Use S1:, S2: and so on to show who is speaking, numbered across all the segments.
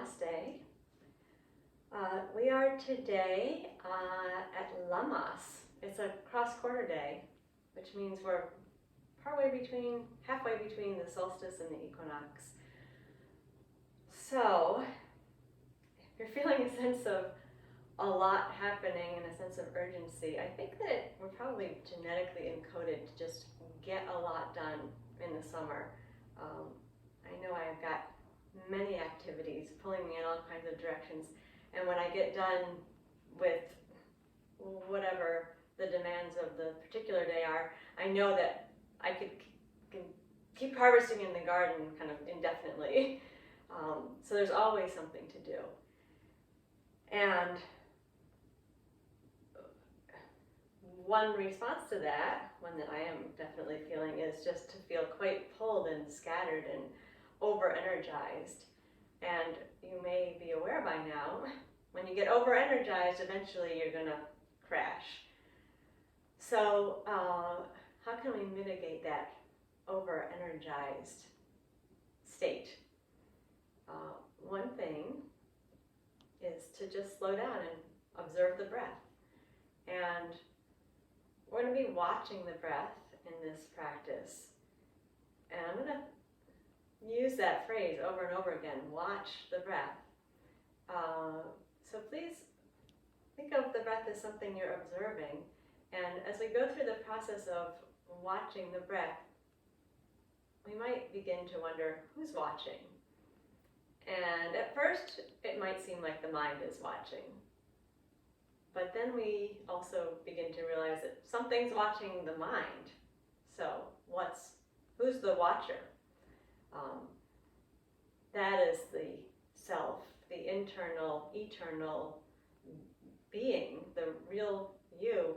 S1: Namaste. We are today at Lamas. It's a cross-quarter day, which means we're halfway between the solstice and the equinox. So, if you're feeling a sense of a lot happening and a sense of urgency, I think that we're probably genetically encoded to just get a lot done in the summer. I know I've got many activities pulling me in all kinds of directions, and when I get done with whatever the demands of the particular day are, I know that I can keep harvesting in the garden kind of indefinitely. So there's always something to do. And one response to that, one that I am definitely feeling, is just to feel quite pulled and scattered and over-energized. And you may be aware by now, when you get over-energized, eventually you're going to crash. So how can we mitigate that over-energized state? One thing is to just slow down and observe the breath. And we're going to be watching the breath in this practice. And I'm going to use that phrase over and over again, watch the breath. So please think of the breath as something you're observing. And as we go through the process of watching the breath, we might begin to wonder, who's watching? And at first, it might seem like the mind is watching. But then we also begin to realize that something's watching the mind. So who's the watcher? That is the self, the internal, eternal being, the real you,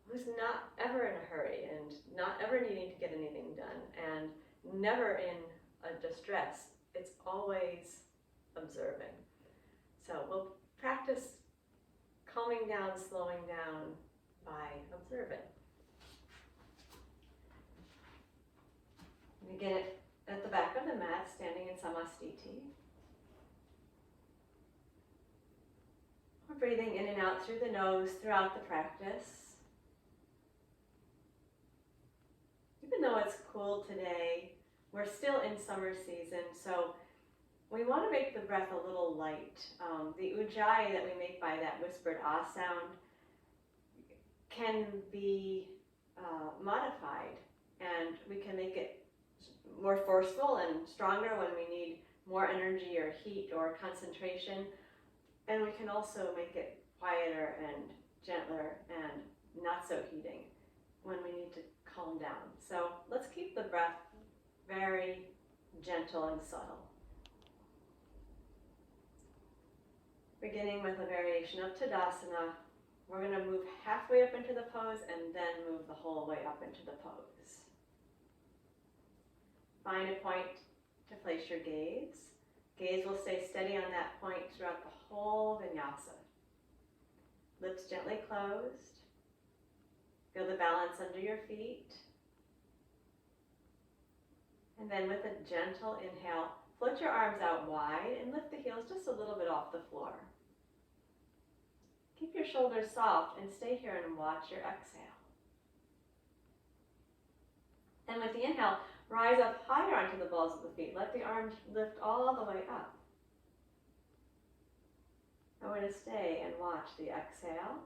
S1: who's not ever in a hurry and not ever needing to get anything done and never in a distress. It's always observing. So we'll practice calming down, slowing down by observing. Begin it at the back of the mat, standing in samastiti. We're breathing in and out through the nose throughout the practice. Even though it's cool today, we're still in summer season, so we want to make the breath a little light. The ujjayi that we make by that whispered ah sound can be modified, and we can make it more forceful and stronger when we need more energy or heat or concentration. And we can also make it quieter and gentler and not so heating when we need to calm down. So let's keep the breath very gentle and subtle. Beginning with a variation of Tadasana, we're going to move halfway up into the pose and then move the whole way up into the pose. Find a point to place your gaze. Gaze will stay steady on that point throughout the whole vinyasa. Lips gently closed. Feel the balance under your feet. And then with a gentle inhale, float your arms out wide and lift the heels just a little bit off the floor. Keep your shoulders soft and stay here and watch your exhale. And with the inhale, rise up higher onto the balls of the feet. Let the arms lift all the way up. And we're going to stay and watch the exhale.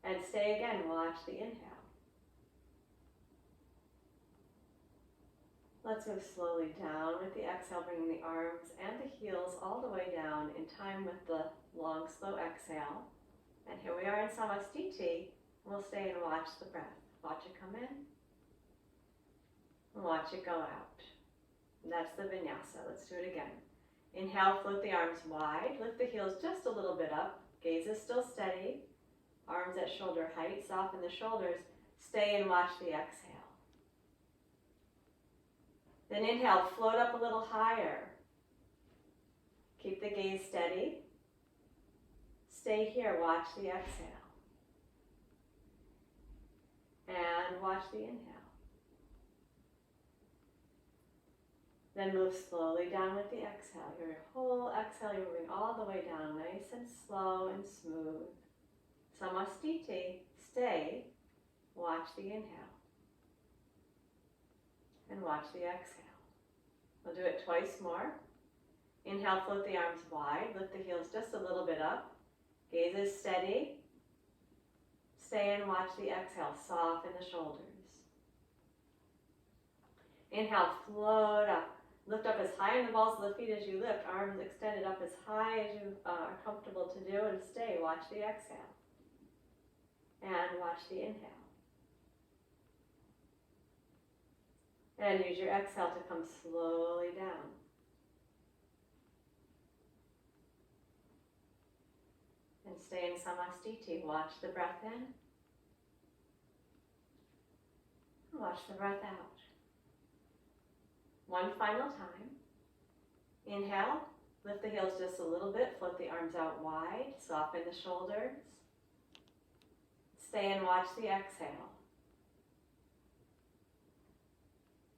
S1: And stay again, watch the inhale. Let's move slowly down with the exhale, bringing the arms and the heels all the way down in time with the long, slow exhale. And here we are in samastiti. We'll stay and watch the breath. Watch it come in. And watch it go out. And that's the vinyasa. Let's do it again. Inhale, float the arms wide. Lift the heels just a little bit up. Gaze is still steady. Arms at shoulder height. Soften the shoulders. Stay and watch the exhale. Then inhale, float up a little higher. Keep the gaze steady. Stay here, watch the exhale. And watch the inhale. Then move slowly down with the exhale. Your whole exhale, you're moving all the way down, nice and slow and smooth. Samastiti, stay, watch the inhale. And watch the exhale. We'll do it twice more. Inhale, float the arms wide, lift the heels just a little bit up. Gaze is steady. Stay and watch the exhale, soften the shoulders. Inhale, float up. Lift up as high in the balls of the feet as you lift, arms extended up as high as you are comfortable to do, and stay. Watch the exhale. And watch the inhale. And use your exhale to come slowly down. And stay in Samastiti. Watch the breath in. And watch the breath out. One final time. Inhale, lift the heels just a little bit, float the arms out wide, soften the shoulders. Stay and watch the exhale.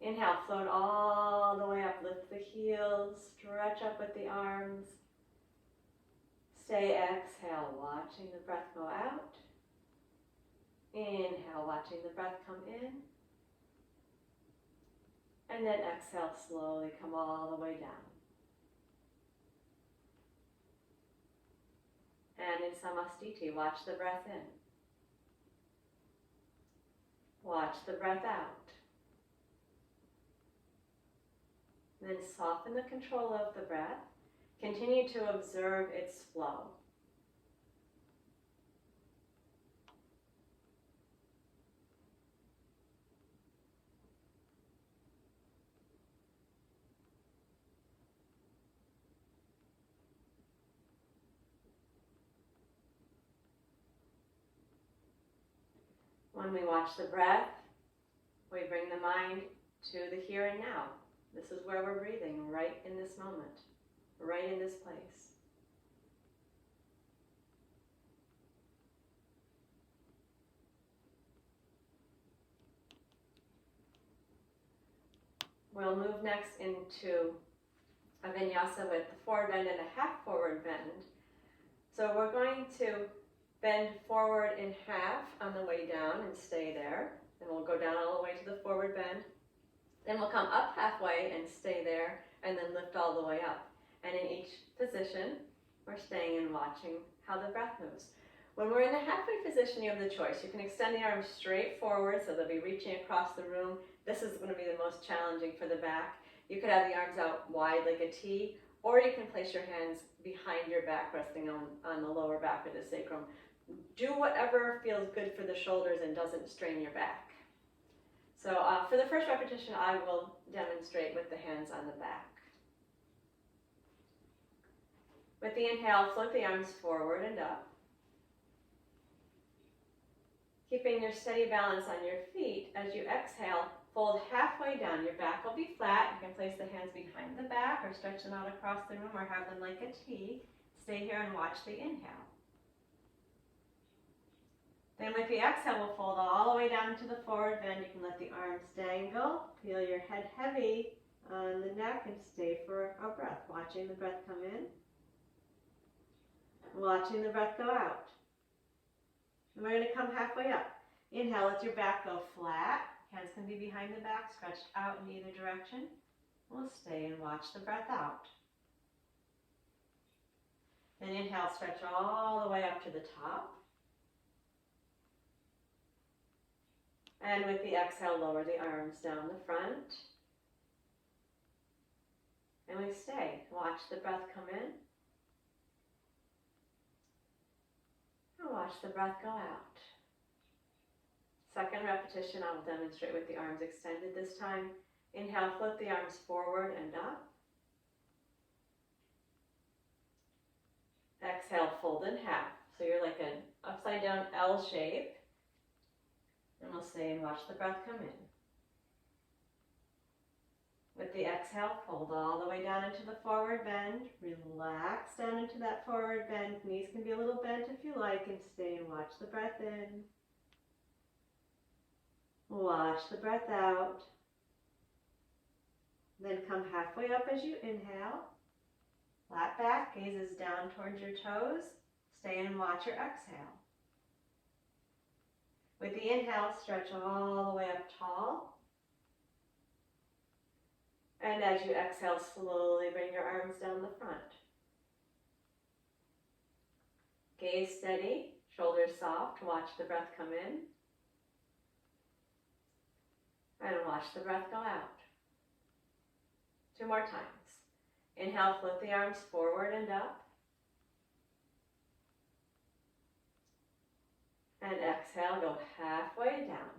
S1: Inhale, float all the way up, lift the heels, stretch up with the arms. Stay, exhale, watching the breath go out. Inhale, watching the breath come in. And then exhale, slowly come all the way down. And in Samastiti, watch the breath in. Watch the breath out. Then soften the control of the breath. Continue to observe its flow. When we watch the breath, we bring the mind to the here and now. This is where we're breathing, right in this moment, right in this place. We'll move next into a vinyasa with the forward bend and a half forward bend. So we're going to bend forward in half on the way down and stay there. And we'll go down all the way to the forward bend. Then we'll come up halfway and stay there, and then lift all the way up. And in each position, we're staying and watching how the breath moves. When we're in the halfway position, you have the choice. You can extend the arms straight forward, so they'll be reaching across the room. This is going to be the most challenging for the back. You could have the arms out wide like a T, or you can place your hands behind your back, resting on the lower back of the sacrum. Do whatever feels good for the shoulders and doesn't strain your back. So for the first repetition, I will demonstrate with the hands on the back. With the inhale, float the arms forward and up. Keeping your steady balance on your feet, as you exhale, fold halfway down. Your back will be flat. You can place the hands behind the back or stretch them out across the room or have them like a T. Stay here and watch the inhale. Then with the exhale, we'll fold all the way down to the forward bend. You can let the arms dangle. Feel your head heavy on the neck and stay for a breath. Watching the breath come in. Watching the breath go out. And we're going to come halfway up. Inhale, let your back go flat. Hands can be behind the back, stretched out in either direction. We'll stay and watch the breath out. Then inhale, stretch all the way up to the top. And with the exhale, lower the arms down the front. And we stay. Watch the breath come in. And watch the breath go out. Second repetition, I will demonstrate with the arms extended this time. Inhale, float the arms forward and up. Exhale, fold in half. So you're like an upside down L shape. And we'll stay and watch the breath come in. With the exhale, fold all the way down into the forward bend. Relax down into that forward bend. Knees can be a little bent if you like, and stay and watch the breath in. Watch the breath out. Then come halfway up as you inhale. Flat back, gazes down towards your toes. Stay and watch your exhale. With the inhale, stretch all the way up tall. And as you exhale, slowly bring your arms down the front. Gaze steady, shoulders soft. Watch the breath come in. And watch the breath go out. 2 more times. Inhale, float the arms forward and up. And exhale, go halfway down.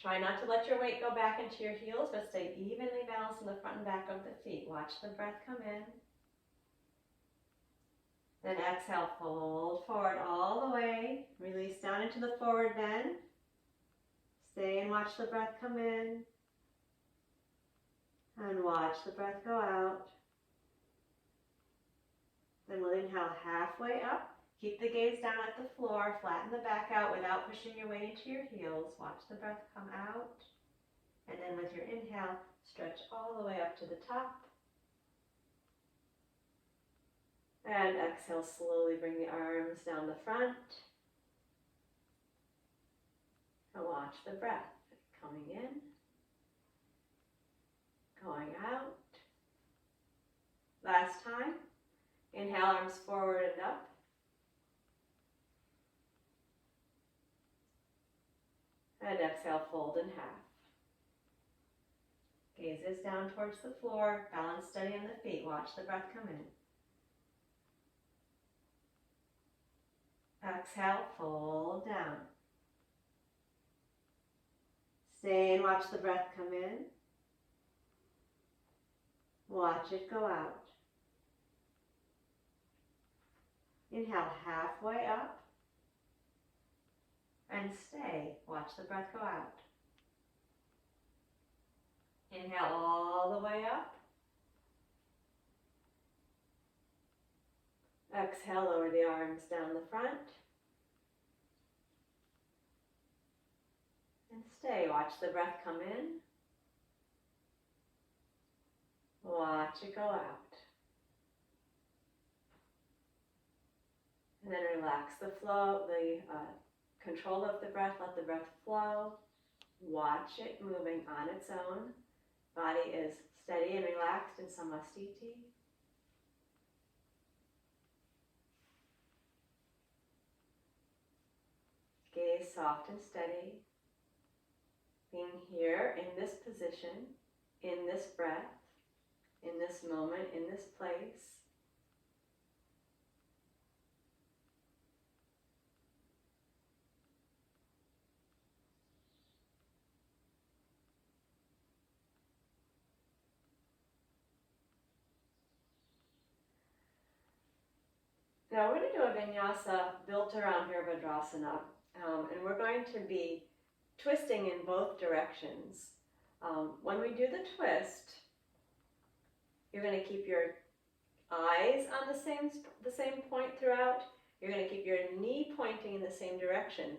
S1: Try not to let your weight go back into your heels, but stay evenly balanced in the front and back of the feet. Watch the breath come in. Then exhale, fold forward all the way. Release down into the forward bend. Stay and watch the breath come in. And watch the breath go out. Then we'll inhale halfway up. Keep the gaze down at the floor. Flatten the back out without pushing your weight into your heels. Watch the breath come out. And then with your inhale, stretch all the way up to the top. And exhale, slowly bring the arms down the front. And watch the breath coming in, going out. Last time. Inhale, arms forward and up. And exhale, fold in half. Gazes down towards the floor, balance steady on the feet. Watch the breath come in. Exhale, fold down. Stay and watch the breath come in. Watch it go out. Inhale halfway up. And stay. Watch the breath go out. Inhale all the way up. Exhale, lower the arms down the front. And stay. Watch the breath come in. Watch it go out. And then relax the flow, the control of the breath. Let the breath flow. Watch it moving on its own. Body is steady and relaxed in Samastiti. Gaze soft and steady. Being here in this position, in this breath, in this moment, in this place. Now we're going to do a vinyasa built around Virabhadrasana, and we're going to be twisting in both directions. When we do the twist, you're going to keep your eyes on the same point throughout. You're going to keep your knee pointing in the same direction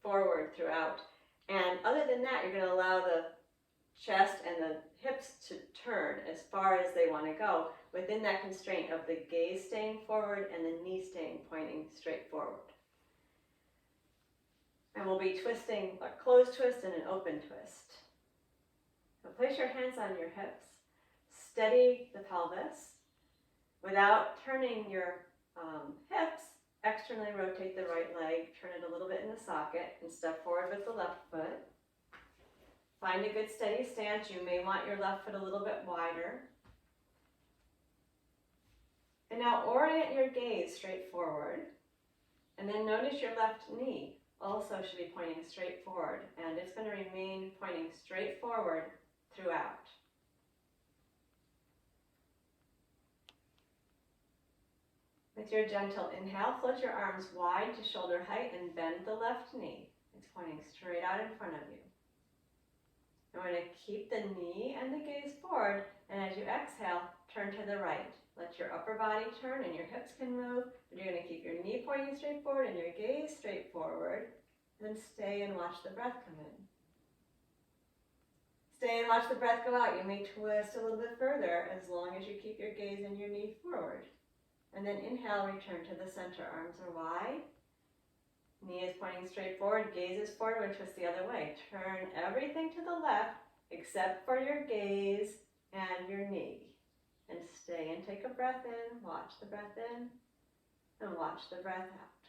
S1: forward throughout. And other than that, you're going to allow the chest and the hips to turn as far as they want to go within that constraint of the gaze staying forward and the knee staying pointing straight forward. And we'll be twisting a closed twist and an open twist. So place your hands on your hips. Steady the pelvis. Without turning your hips, externally rotate the right leg, turn it a little bit in the socket, and step forward with the left foot. Find a good steady stance. You may want your left foot a little bit wider. And now orient your gaze straight forward. And then notice your left knee also should be pointing straight forward. And it's going to remain pointing straight forward throughout. With your gentle inhale, float your arms wide to shoulder height and bend the left knee. It's pointing straight out in front of you. And we're going to keep the knee and the gaze forward, and as you exhale, turn to the right. Let your upper body turn and your hips can move, but you're going to keep your knee pointing straight forward and your gaze straight forward. Then stay and watch the breath come in. Stay and watch the breath go out. You may twist a little bit further as long as you keep your gaze and your knee forward. And then inhale, return to the center. Arms are wide. Knee is pointing straight forward. Gaze is forward. Twist the other way. Turn everything to the left except for your gaze and your knee. And stay and take a breath in. Watch the breath in and watch the breath out.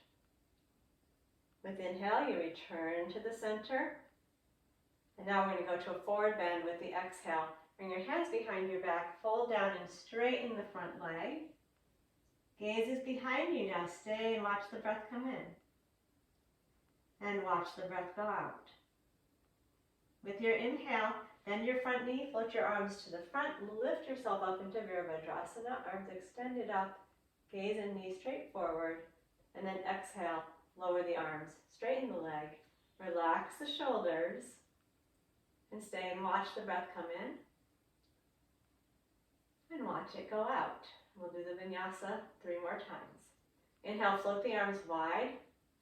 S1: With inhale, you return to the center. And now we're going to go to a forward bend with the exhale. Bring your hands behind your back, fold down and straighten the front leg. Gaze is behind you now. Stay and watch the breath come in. And watch the breath go out. With your inhale, bend your front knee, float your arms to the front, lift yourself up into Virabhadrasana, arms extended up, gaze and knee straight forward, and then exhale, lower the arms, straighten the leg, relax the shoulders, and stay and watch the breath come in, and watch it go out. We'll do the vinyasa 3 more times. Inhale, float the arms wide,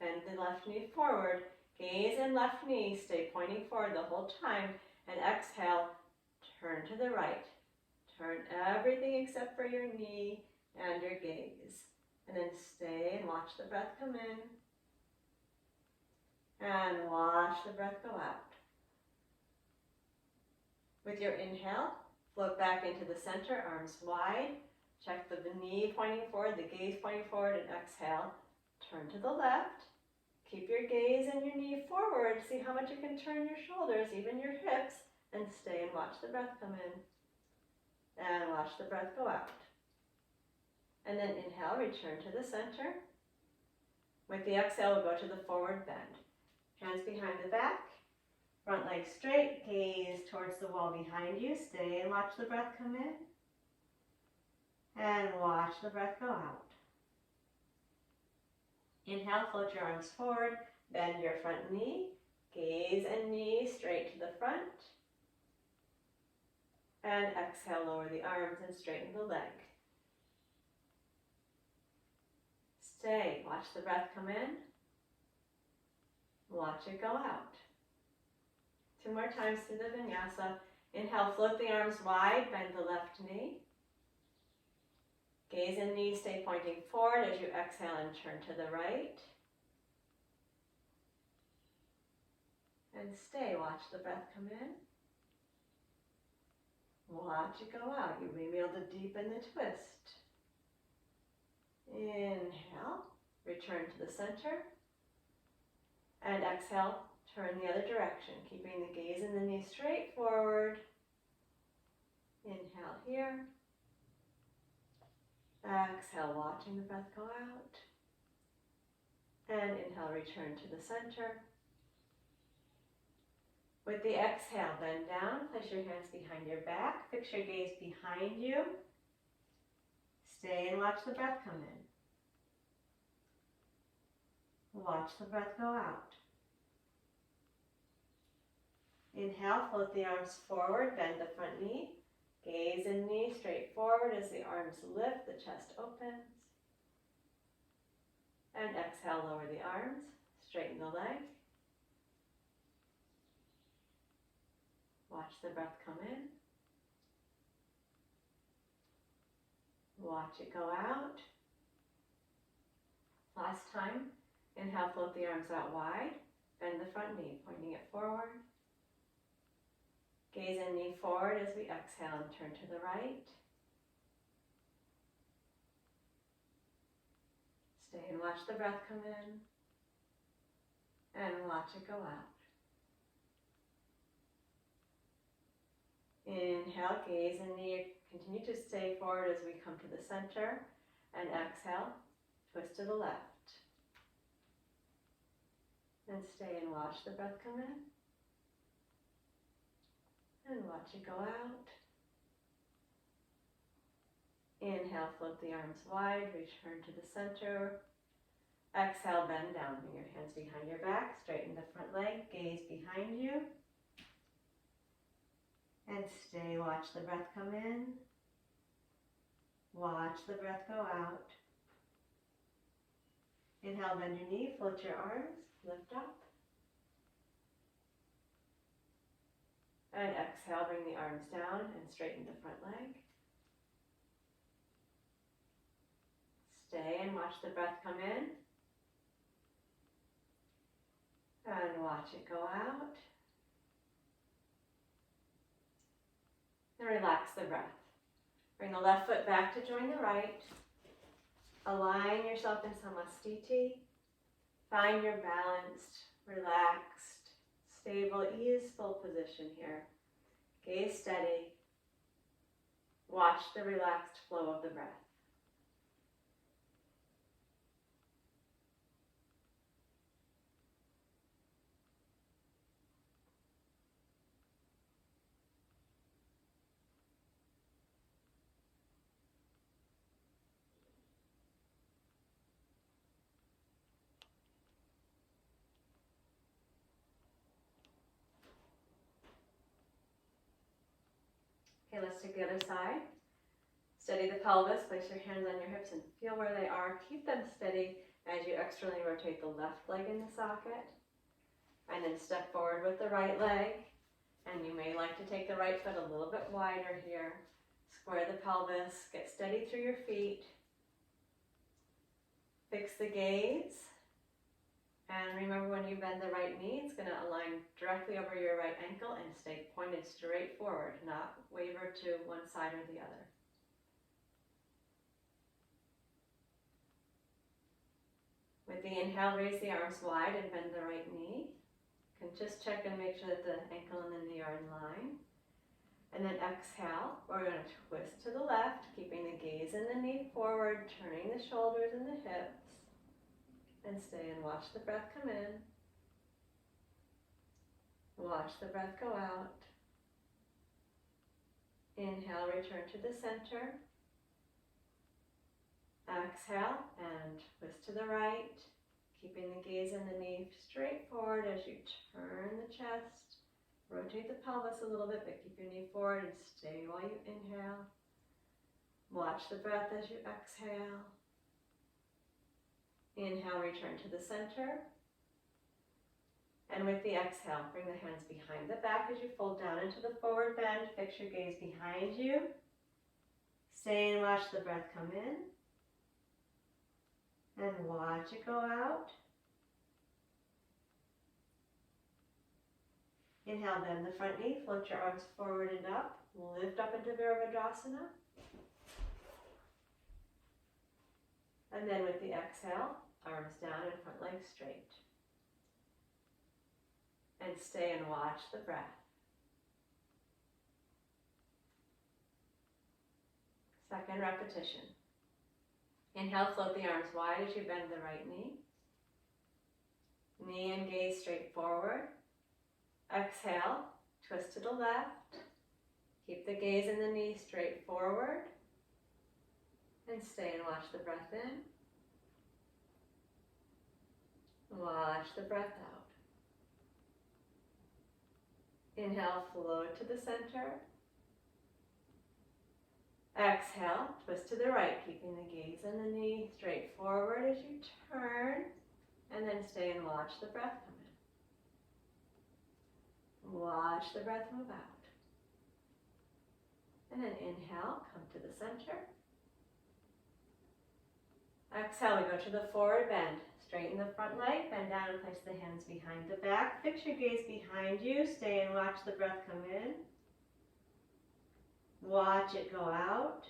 S1: bend the left knee forward, gaze and left knee, stay pointing forward the whole time, and exhale, turn to the right. Turn everything except for your knee and your gaze. And then stay and watch the breath come in, and watch the breath go out. With your inhale, float back into the center, arms wide. Check the knee pointing forward, the gaze pointing forward, and exhale. Turn to the left. Keep your gaze and your knee forward. See how much you can turn your shoulders, even your hips, and stay and watch the breath come in. And watch the breath go out. And then inhale, return to the center. With the exhale, we'll go to the forward bend. Hands behind the back. Front leg straight, gaze towards the wall behind you. Stay and watch the breath come in. And watch the breath go out. Inhale, float your arms forward, bend your front knee, gaze and knee straight to the front. And exhale, lower the arms and straighten the leg. Stay, watch the breath come in. Watch it go out. 2 more times through the vinyasa. Inhale, float the arms wide, bend the left knee. Gaze and knee stay pointing forward as you exhale and turn to the right. And stay, watch the breath come in. Watch it go out. You may be able to deepen the twist. Inhale, return to the center. And exhale, turn the other direction, keeping the gaze and the knee straight forward. Inhale here. Exhale, watching the breath go out. And inhale, return to the center. With the exhale, bend down, place your hands behind your back, fix your gaze behind you. Stay and watch the breath come in. Watch the breath go out. Inhale, float the arms forward, bend the front knee. Gaze and knee straight forward as the arms lift, the chest opens. And exhale, lower the arms, straighten the leg. Watch the breath come in. Watch it go out. Last time. Inhale, float the arms out wide. Bend the front knee, pointing it forward. Gaze and knee forward as we exhale and turn to the right. Stay and watch the breath come in. And watch it go out. Inhale, gaze and knee. Continue to stay forward as we come to the center. And exhale, twist to the left. And stay and watch the breath come in. And watch it go out. Inhale, float the arms wide, return to the center. Exhale, bend down, bring your hands behind your back, straighten the front leg, gaze behind you. And stay, watch the breath come in. Watch the breath go out. Inhale, bend your knee, float your arms, lift up. And exhale, bring the arms down and straighten the front leg. Stay and watch the breath come in. And watch it go out. And relax the breath. Bring the left foot back to join the right. Align yourself in Samastiti. Find your balanced, relaxed, stable, easeful position here. Gaze steady. Watch the relaxed flow of the breath. Okay, let's take the other side. Steady the pelvis, place your hands on your hips and feel where they are. Keep them steady as you externally rotate the left leg in the socket. And then step forward with the right leg. And you may like to take the right foot a little bit wider here. Square the pelvis, get steady through your feet. Fix the gaze. And remember, when you bend the right knee, it's going to align directly over your right ankle and stay pointed straight forward, not waver to one side or the other. With the inhale, raise the arms wide and bend the right knee. You can just check and make sure that the ankle and the knee are in line. And then exhale, we're going to twist to the left, keeping the gaze and the knee forward, turning the shoulders and the hips. And stay and watch the breath come in. Watch the breath go out. Inhale, return to the center. Exhale and twist to the right, keeping the gaze and the knee straight forward as you turn the chest. Rotate the pelvis a little bit, but keep your knee forward and stay while you inhale. Watch the breath as you exhale. Inhale, return to the center. And with the exhale, bring the hands behind the back as you fold down into the forward bend. Fix your gaze behind you. Stay and watch the breath come in. And watch it go out. Inhale, bend the front knee, float your arms forward and up. Lift up into Virabhadrasana. And then with the exhale, arms down and front leg straight. And stay and watch the breath. Second repetition. Inhale, float the arms wide as you bend the right knee. Knee and gaze straight forward. Exhale, twist to the left. Keep the gaze and the knee straight forward. And stay and watch the breath in. Watch the breath out. Inhale, float to the center. Exhale, twist to the right, keeping the gaze and the knee straight forward as you turn. And then stay and watch the breath come in. Watch the breath move out. And then inhale, come to the center. Exhale, we go to the forward bend. Straighten the front leg, bend down and place the hands behind the back. Fix your gaze behind you. Stay and watch the breath come in. Watch it go out.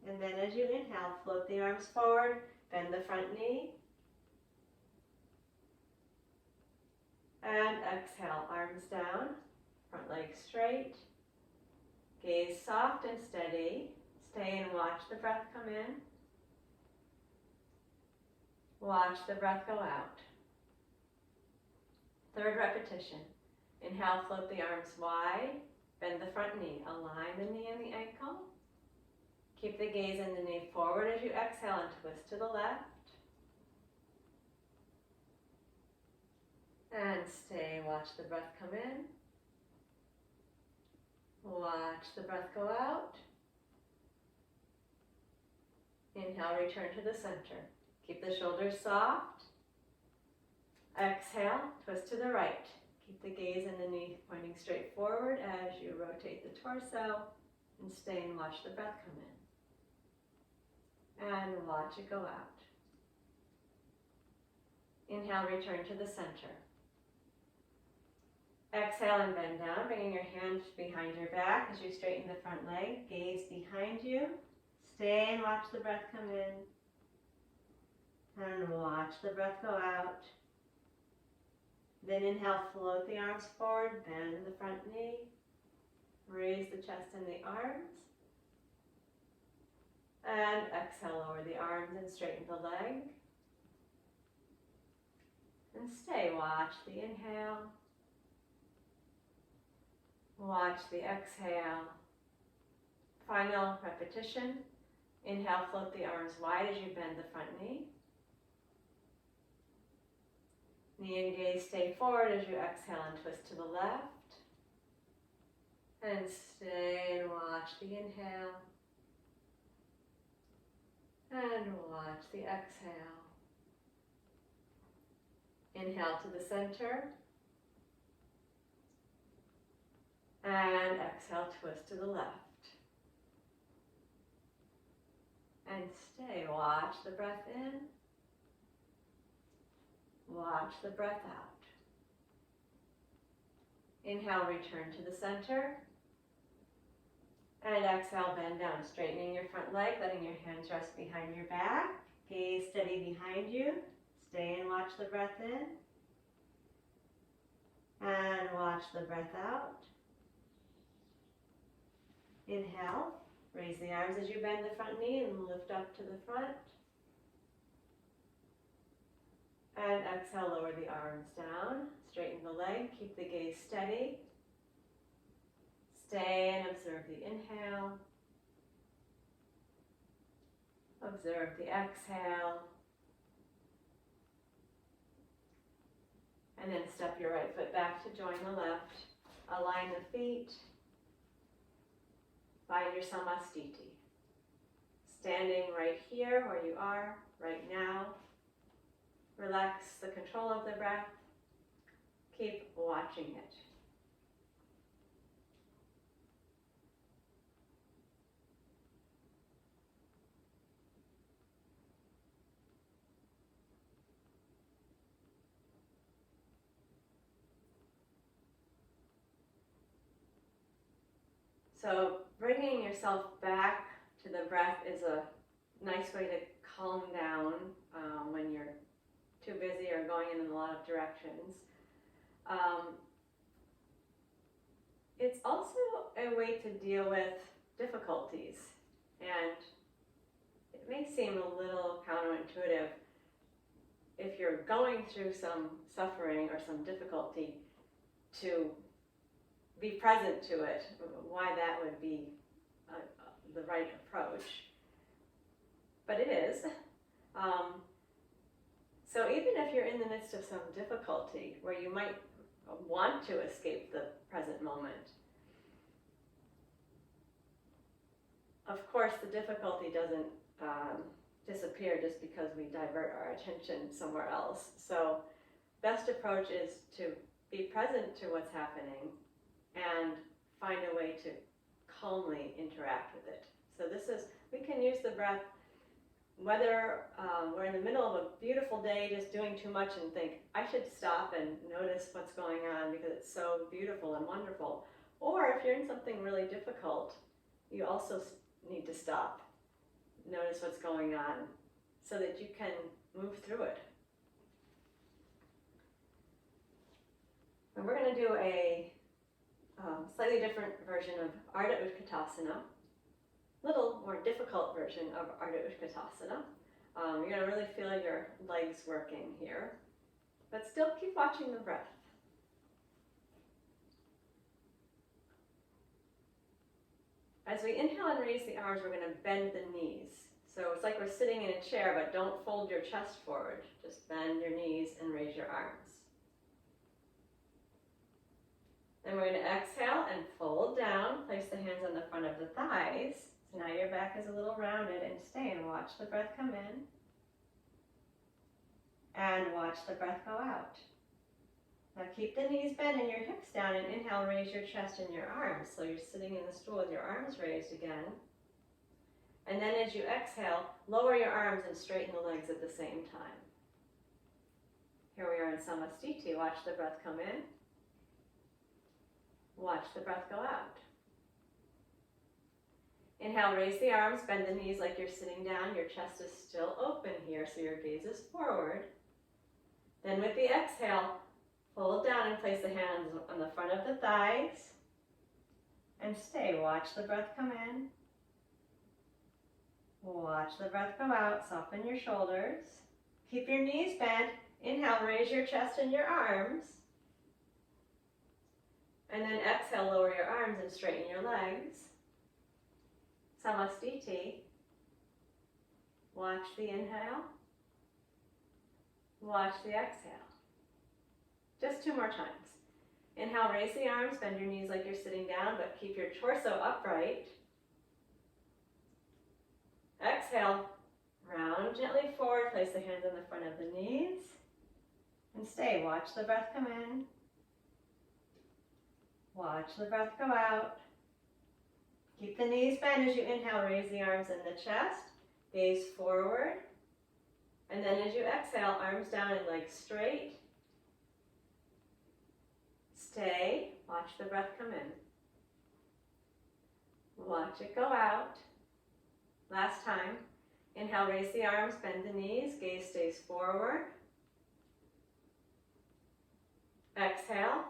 S1: And then as you inhale, float the arms forward, bend the front knee. And exhale, arms down, front leg straight. Gaze soft and steady. Stay and watch the breath come in. Watch the breath go out. Third repetition. Inhale, float the arms wide. Bend the front knee. Align the knee and the ankle. Keep the gaze and the knee forward as you exhale and twist to the left. And stay. Watch the breath come in. Watch the breath go out. Inhale, return to the center. Keep the shoulders soft. Exhale, twist to the right. Keep the gaze underneath, pointing straight forward as you rotate the torso, and stay and watch the breath come in. And watch it go out. Inhale, return to the center. Exhale and bend down, bringing your hand behind your back as you straighten the front leg. Gaze behind you. Stay and watch the breath come in. And watch the breath go out. Then inhale, float the arms forward, bend the front knee. Raise the chest and the arms. And exhale, lower the arms and straighten the leg. And stay, watch the inhale. Watch the exhale. Final repetition. Inhale, float the arms wide as you bend the front knee. Knee and gaze stay forward as you exhale and twist to the left. And stay and watch the inhale. And watch the exhale. Inhale to the center. And exhale, twist to the left. And stay, watch the breath in. Watch the breath out. Inhale, return to the center. And exhale, bend down, straightening your front leg, letting your hands rest behind your back. Gaze steady behind you. Stay and watch the breath in. And watch the breath out. Inhale, raise the arms as you bend the front knee and lift up to the front. And exhale, lower the arms down, straighten the leg, keep the gaze steady. Stay and observe the inhale. Observe the exhale. And then step your right foot back to join the left. Align the feet. Find your Samastiti. Standing right here where you are, right now. Relax the control of the breath. Keep watching it. So bringing yourself back to the breath is a nice way to calm down when you're too busy or going in a lot of directions. It's also a way to deal with difficulties, and it may seem a little counterintuitive if you're going through some suffering or some difficulty to be present to it, why that would be the right approach. But it is. So even if you're in the midst of some difficulty where you might want to escape the present moment, of course the difficulty doesn't disappear just because we divert our attention somewhere else. So best approach is to be present to what's happening and find a way to calmly interact with it. So we can use the breath whether we're in the middle of a beautiful day just doing too much and think, I should stop and notice what's going on because it's so beautiful and wonderful. Or if you're in something really difficult, you also need to stop, notice what's going on so that you can move through it. And we're going to do a slightly different version of Ardha Utkatasana, little more difficult version of Ardha Utkatasana. You're going to really feel your legs working here, but still keep watching the breath. As we inhale and raise the arms, we're going to bend the knees. So it's like we're sitting in a chair, but don't fold your chest forward. Just bend your knees and raise your arms. Then we're going to exhale and fold down. Place the hands on the front of the thighs. So now your back is a little rounded, and stay and watch the breath come in. And watch the breath go out. Now keep the knees bent and your hips down, and inhale, raise your chest and your arms. So you're sitting in the stool with your arms raised again. And then as you exhale, lower your arms and straighten the legs at the same time. Here we are in Samastiti. Watch the breath come in. Watch the breath go out. Inhale, raise the arms, bend the knees like you're sitting down. Your chest is still open here, so your gaze is forward. Then with the exhale, fold down and place the hands on the front of the thighs. And stay. Watch the breath come in. Watch the breath go out. Soften your shoulders. Keep your knees bent. Inhale, raise your chest and your arms. And then exhale, lower your arms and straighten your legs. Samastiti. Watch the inhale. Watch the exhale. Just 2 more times. Inhale, raise the arms, bend your knees like you're sitting down, but keep your torso upright. Exhale, round gently forward, place the hands on the front of the knees. And stay. Watch the breath come in. Watch the breath go out. Keep the knees bent as you inhale, raise the arms in the chest. Gaze forward. And then as you exhale, arms down and legs straight. Stay. Watch the breath come in. Watch it go out. Last time. Inhale, raise the arms, bend the knees, gaze stays forward. Exhale.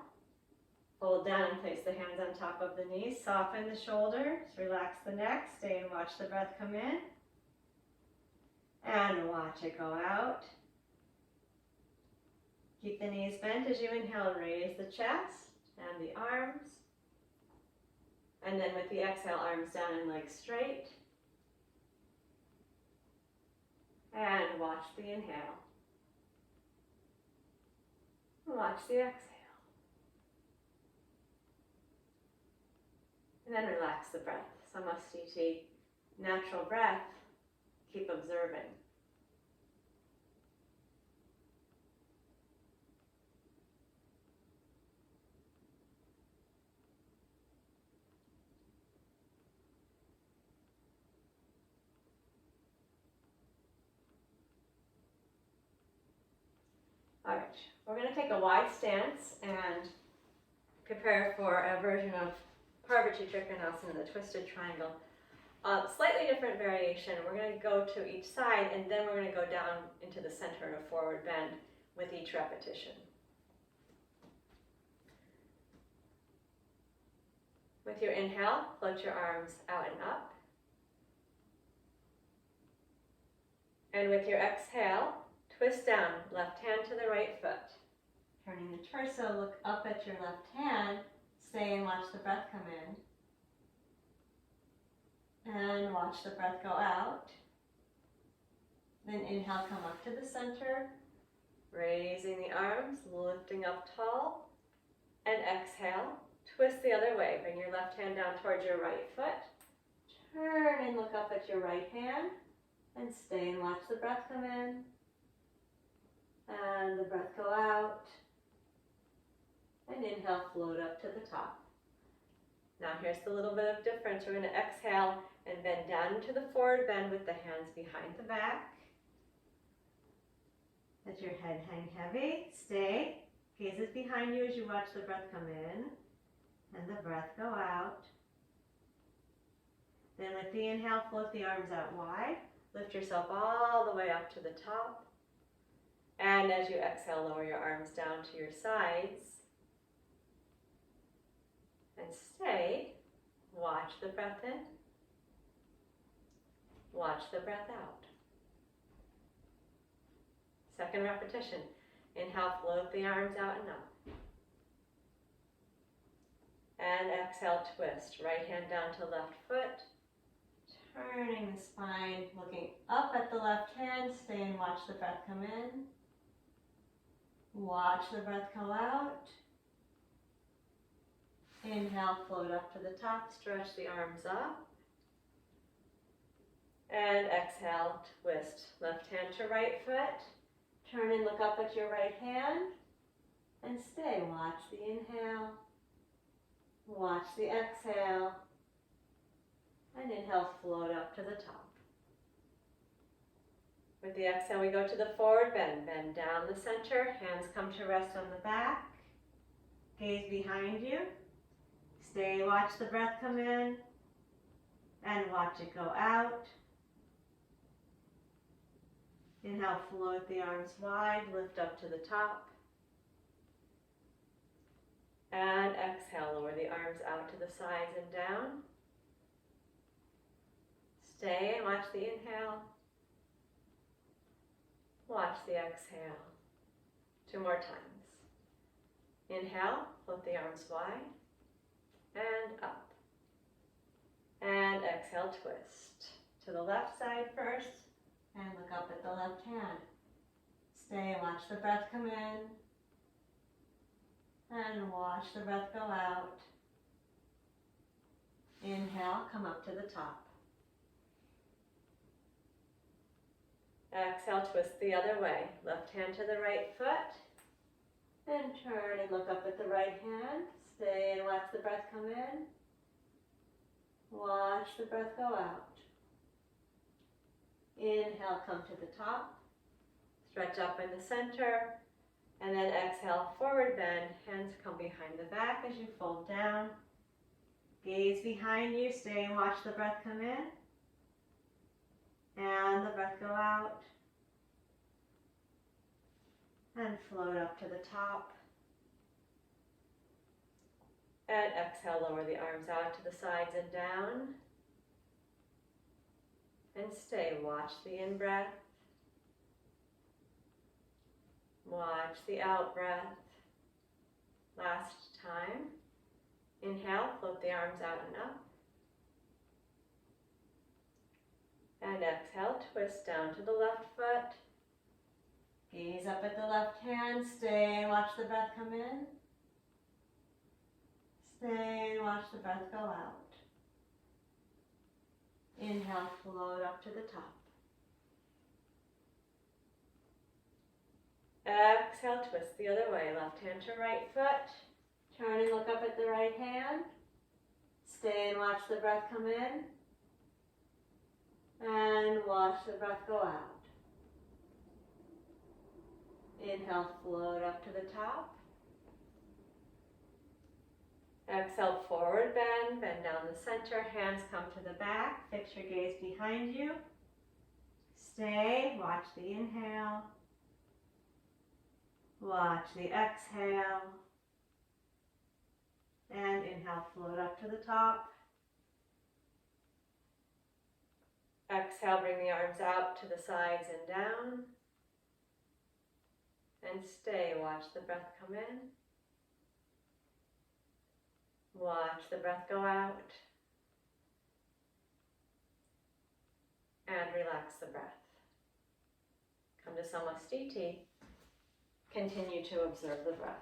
S1: Fold down and place the hands on top of the knees. Soften the shoulders, relax the neck, stay and watch the breath come in. And watch it go out. Keep the knees bent as you inhale, raise the chest and the arms. And then with the exhale, arms down and legs straight. And watch the inhale. Watch the exhale. And then relax the breath. Samastiti, natural breath. Keep observing. All right, we're going to take a wide stance and prepare for a version of Parvati Trikonasana, the twisted triangle. Slightly different variation. We're going to go to each side and then we're going to go down into the center in a forward bend with each repetition. With your inhale, float your arms out and up. And with your exhale, twist down, left hand to the right foot. Turning the torso, look up at your left hand, stay and watch the breath come in. And watch the breath go out. Then inhale, come up to the center, raising the arms, lifting up tall. And exhale, twist the other way. Bring your left hand down towards your right foot. Turn and look up at your right hand. And stay and watch the breath come in. And the breath go out. And inhale, float up to the top. Now here's the little bit of difference. We're going to exhale and bend down into the forward bend with the hands behind the back. Let your head hang heavy. Stay. Gaze is behind you as you watch the breath come in and the breath go out. Then with the inhale, float the arms out wide. Lift yourself all the way up to the top. And as you exhale, lower your arms down to your sides. And stay. Watch the breath in. Watch the breath out. Second repetition. Inhale, float the arms out and up. And exhale, twist. Right hand down to left foot. Turning the spine, looking up at the left hand. Stay and watch the breath come in. Watch the breath go out. Inhale, float up to the top. Stretch the arms up. And exhale, twist. Left hand to right foot. Turn and look up at your right hand. And stay. Watch the inhale. Watch the exhale. And inhale, float up to the top. With the exhale, we go to the forward bend. Bend down the center. Hands come to rest on the back. Gaze behind you. Stay, watch the breath come in. And watch it go out. Inhale, float the arms wide. Lift up to the top. And exhale, lower the arms out to the sides and down. Stay and watch the inhale. Watch the exhale. 2 more times. Inhale, float the arms wide. And up. And exhale, twist. To the left side first. And look up at the left hand. Stay, watch the breath come in. And watch the breath go out. Inhale, come up to the top. Exhale, twist the other way. Left hand to the right foot. And turn and look up at the right hand. Stay and watch the breath come in. Watch the breath go out. Inhale, come to the top. Stretch up in the center. And then exhale, forward bend. Hands come behind the back as you fold down. Gaze behind you. Stay and watch the breath come in. And the breath go out. And float up to the top. And exhale, lower the arms out to the sides and down. And stay, watch the in-breath. Watch the out-breath. Last time. Inhale, float the arms out and up. And exhale, twist down to the left foot. Gaze up at the left hand. Stay and watch the breath come in. Stay and watch the breath go out. Inhale, float up to the top. Exhale, twist the other way. Left hand to right foot. Turn and look up at the right hand. Stay and watch the breath come in. And watch the breath go out. Inhale, float up to the top. Exhale, forward bend. Bend down the center. Hands come to the back. Fix your gaze behind you. Stay. Watch the inhale. Watch the exhale. And inhale, float up to the top. Exhale, bring the arms out to the sides and down. And stay, watch the breath come in. Watch the breath go out. And relax the breath. Come to Samastiti. Continue to observe the breath.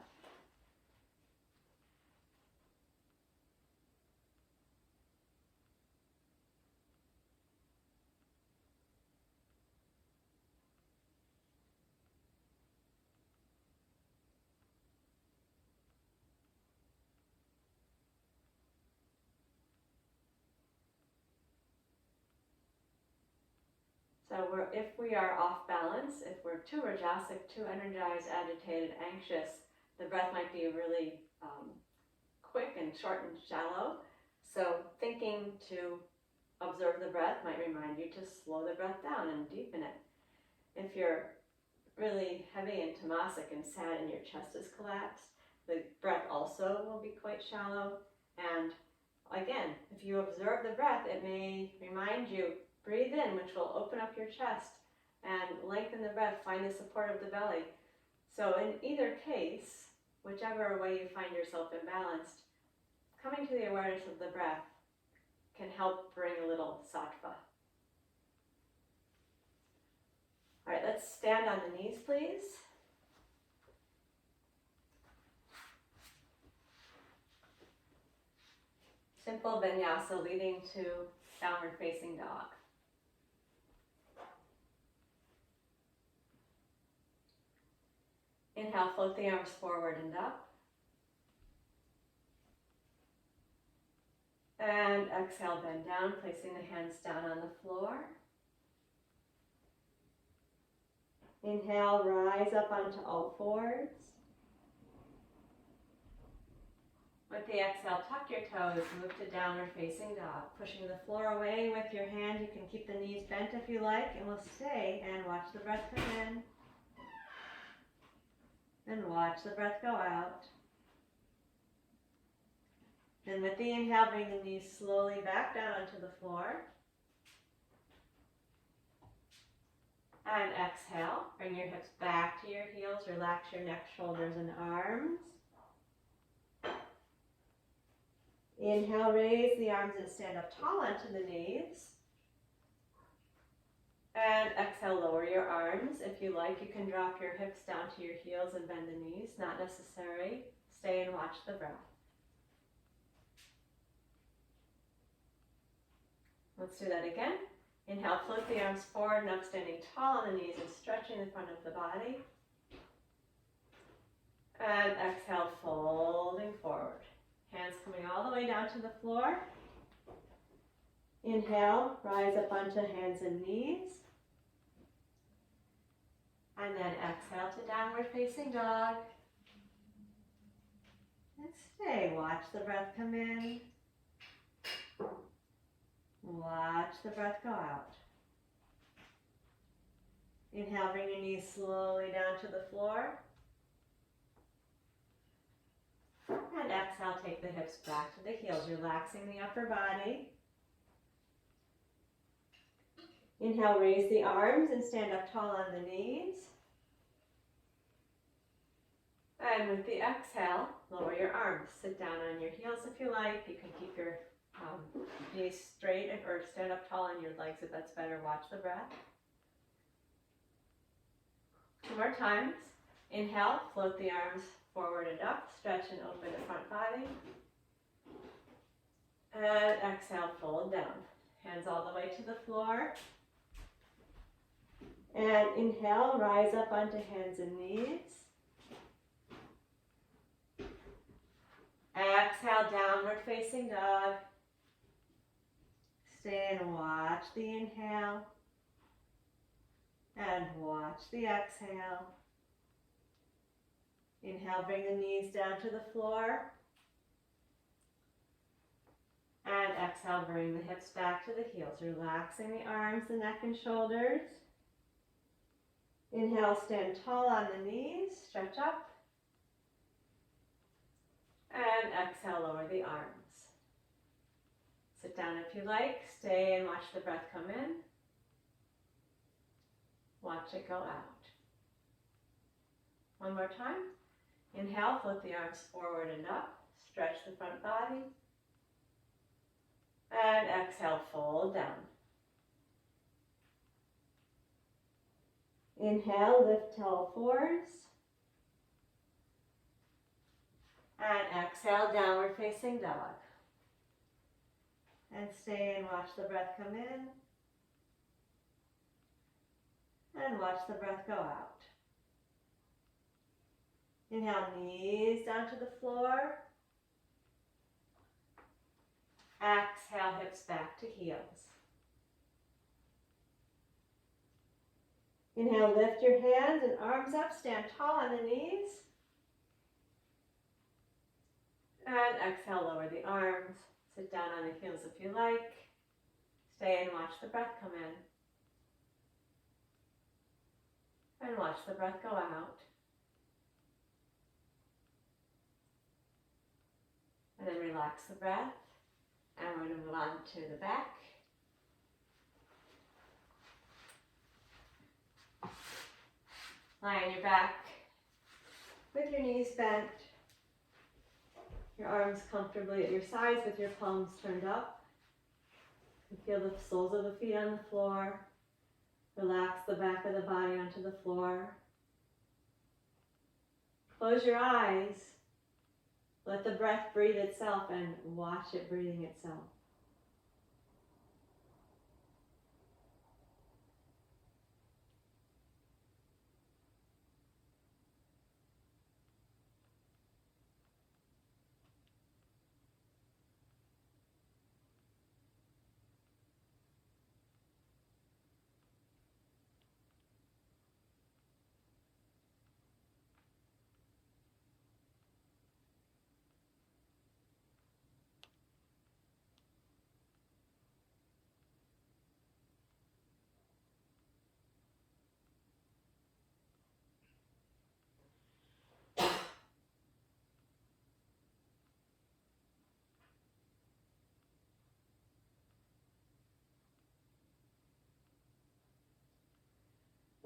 S1: So if we are off balance, if we're too rajasic, too energized, agitated, anxious, the breath might be really quick and short and shallow. So thinking to observe the breath might remind you to slow the breath down and deepen it. If you're really heavy and tamasic and sad and your chest is collapsed, the breath also will be quite shallow. And again, if you observe the breath, it may remind you, breathe in, which will open up your chest and lengthen the breath, find the support of the belly. So in either case, whichever way you find yourself imbalanced, coming to the awareness of the breath can help bring a little sattva. All right, let's stand on the knees, please. Simple vinyasa leading to downward facing dog. Inhale, float the arms forward and up. And exhale, bend down, placing the hands down on the floor. Inhale, rise up onto all fours. With the exhale, tuck your toes, move to downward facing dog. Pushing the floor away with your hand. You can keep the knees bent if you like, and we'll stay and watch the breath come in. And watch the breath go out. And with the inhale, bring the knees slowly back down onto the floor. And exhale, bring your hips back to your heels. Relax your neck, shoulders, and arms. Inhale, raise the arms and stand up tall onto the knees. And exhale, lower your arms. If you like, you can drop your hips down to your heels and bend the knees. Not necessary. Stay and watch the breath. Let's do that again. Inhale, float the arms forward and up, standing tall on the knees and stretching the front of the body. And exhale, folding forward. Hands coming all the way down to the floor. Inhale, rise up onto hands and knees. And then exhale to downward facing dog. And stay. Watch the breath come in. Watch the breath go out. Inhale, bring your knees slowly down to the floor. And exhale, take the hips back to the heels, relaxing the upper body. Inhale, raise the arms and stand up tall on the knees. And with the exhale, lower your arms. Sit down on your heels if you like. You can keep your knees straight or stand up tall on your legs if that's better. Watch the breath. 2 more times. Inhale, float the arms forward and up. Stretch and open the front body. And exhale, fold down. Hands all the way to the floor. And inhale, rise up onto hands and knees. Exhale, downward facing dog. Stay and watch the inhale. And watch the exhale. Inhale, bring the knees down to the floor. And exhale, bring the hips back to the heels, relaxing the arms, the neck, and shoulders. Inhale, stand tall on the knees, stretch up. And exhale, lower the arms. Sit down if you like, stay and watch the breath come in. Watch it go out. 1 more time. Inhale, float the arms forward and up. Stretch the front body. And exhale, fold down. Inhale, lift to all fours. And exhale, downward facing dog. And stay and watch the breath come in. And watch the breath go out. Inhale, knees down to the floor. Exhale, hips back to heels. Inhale, lift your hands and arms up, stand tall on the knees. And exhale, lower the arms. Sit down on the heels if you like. Stay and watch the breath come in. And watch the breath go out. And then relax the breath. And we're going to move on to the back. Lie on your back with your knees bent. Your arms comfortably at your sides with your palms turned up. You feel the soles of the feet on the floor. Relax the back of the body onto the floor. Close your eyes. Let the breath breathe itself and watch it breathing itself.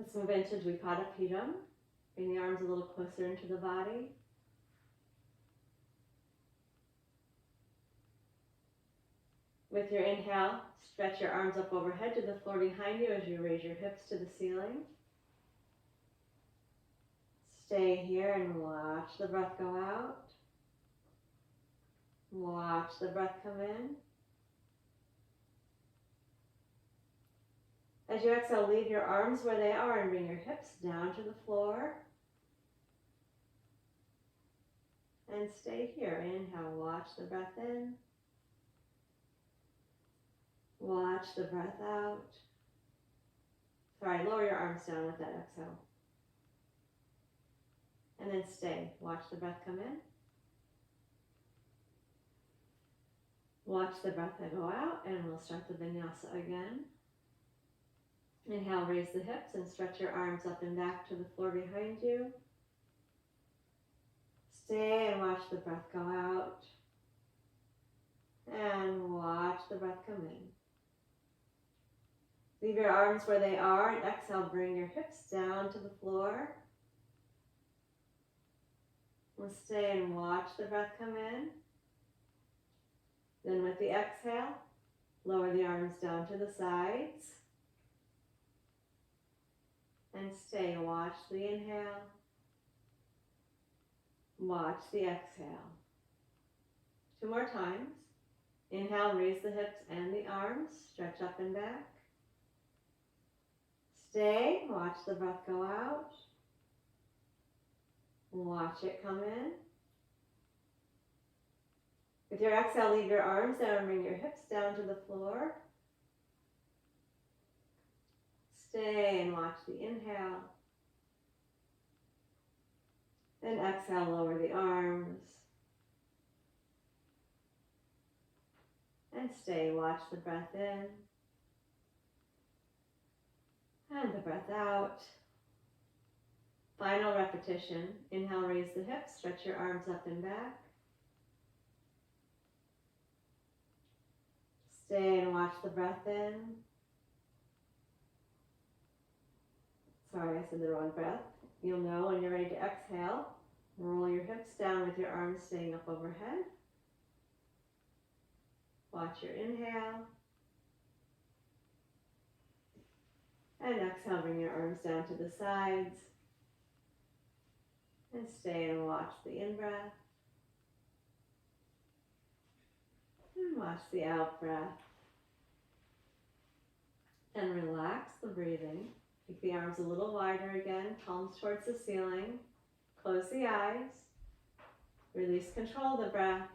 S1: Let's move into Dvipada Pidam. Bring the arms a little closer into the body. With your inhale, stretch your arms up overhead to the floor behind you as you raise your hips to the ceiling. Stay here and watch the breath go out. Watch the breath come in. As you exhale, leave your arms where they are and bring your hips down to the floor. And stay here. Inhale, watch the breath in. Watch the breath out. Sorry, lower your arms down with that exhale. And then stay. Watch the breath come in. Watch the breath go out, and we'll start the vinyasa again. Inhale, raise the hips and stretch your arms up and back to the floor behind you. Stay and watch the breath go out. And watch the breath come in. Leave your arms where they are and exhale, bring your hips down to the floor. We'll stay and watch the breath come in. Then with the exhale, lower the arms down to the sides. And stay, watch the inhale. Watch the exhale. 2 more times. Inhale, raise the hips and the arms, stretch up and back. Stay, watch the breath go out. Watch it come in. With your exhale, leave your arms down and bring your hips down to the floor. Stay and watch the inhale. Then exhale, lower the arms. And stay, watch the breath in. And the breath out. Final repetition. Inhale, raise the hips, stretch your arms up and back. Stay and watch the breath in. Sorry, I said the wrong breath. You'll know when you're ready to exhale. Roll your hips down with your arms staying up overhead. Watch your inhale. And exhale, bring your arms down to the sides. And stay and watch the in-breath. And watch the out-breath. And relax the breathing. Keep the arms a little wider again, palms towards the ceiling. Close the eyes. Release control of the breath.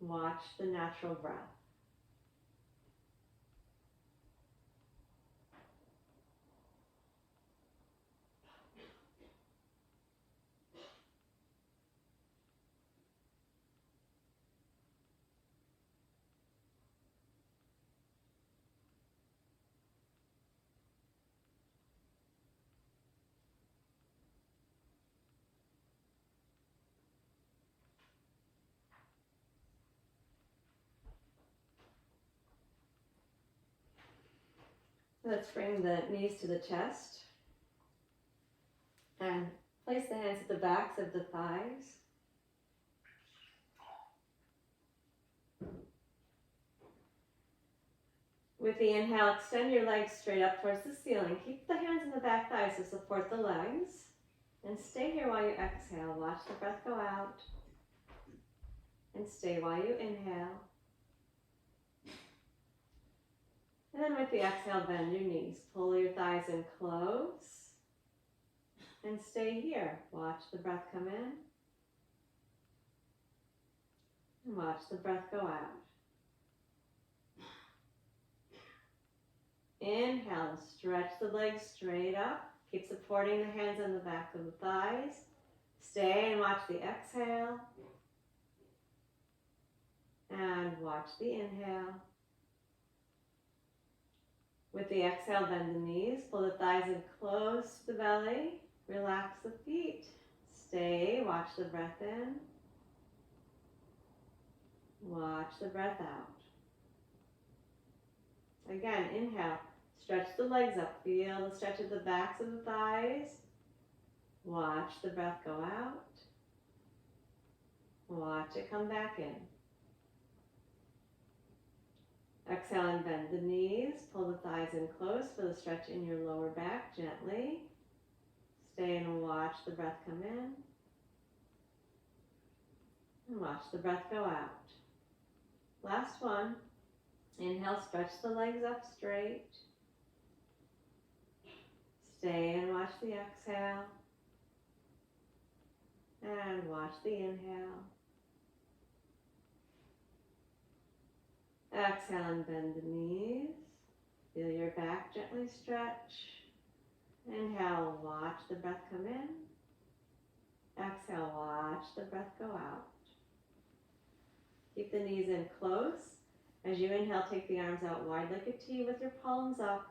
S1: Watch the natural breath. Let's bring the knees to the chest and place the hands at the backs of the thighs. With the inhale, extend your legs straight up towards the ceiling. Keep the hands in the back thighs to support the legs. And stay here while you exhale. Watch the breath go out. And stay while you inhale. And then with the exhale, bend your knees. Pull your thighs in close. And stay here. Watch the breath come in. And watch the breath go out. Inhale, stretch the legs straight up. Keep supporting the hands on the back of the thighs. Stay and watch the exhale. And watch the inhale. With the exhale, bend the knees. Pull the thighs in close to the belly. Relax the feet. Stay, watch the breath in. Watch the breath out. Again, inhale. Stretch the legs up. Feel the stretch of the backs of the thighs. Watch the breath go out. Watch it come back in. Exhale and bend the knees. Pull the thighs in close for the stretch in your lower back gently. Stay and watch the breath come in. And watch the breath go out. Last one. Inhale, stretch the legs up straight. Stay and watch the exhale. And watch the inhale. Exhale and bend the knees. Feel your back gently stretch. Inhale, watch the breath come in. Exhale, watch the breath go out. Keep the knees in close. As you inhale, take the arms out wide like a T with your palms up.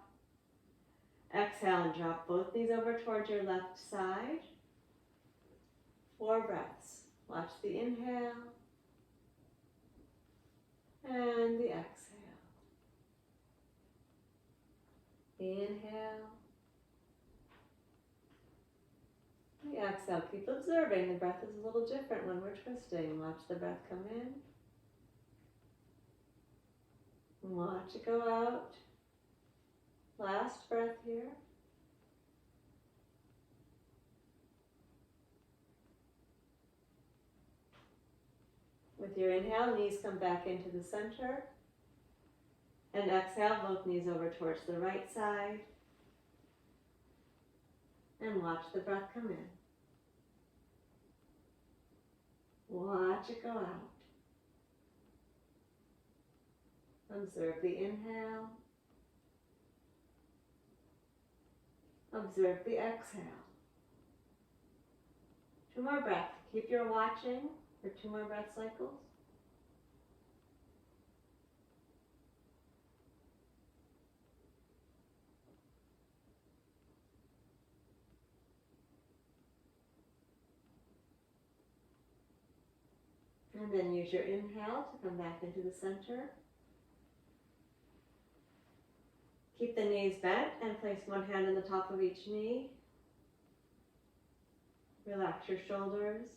S1: Exhale and drop both knees over towards your left side. 4 breaths. Watch the inhale and the exhale. Inhale. The exhale. Keep observing. The breath is a little different when we're twisting. Watch the breath come in. Watch it go out. Last breath here. With your inhale, knees come back into the center. And exhale, both knees over towards the right side. And watch the breath come in. Watch it go out. Observe the inhale. Observe the exhale. 2 more breaths. Keep your watching for 2 more breath cycles. And then use your inhale to come back into the center. Keep the knees bent and place one hand on the top of each knee. Relax your shoulders.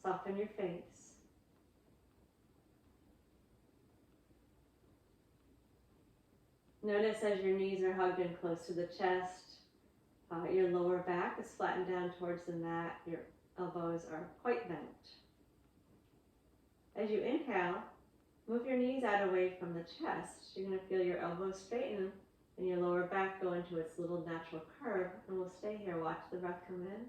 S1: Soften your face. Notice as your knees are hugged in close to the chest, your lower back is flattened down towards the mat. Your elbows are quite bent. As you inhale, move your knees out away from the chest. You're going to feel your elbows straighten and your lower back go into its little natural curve. And we'll stay here. Watch the breath come in.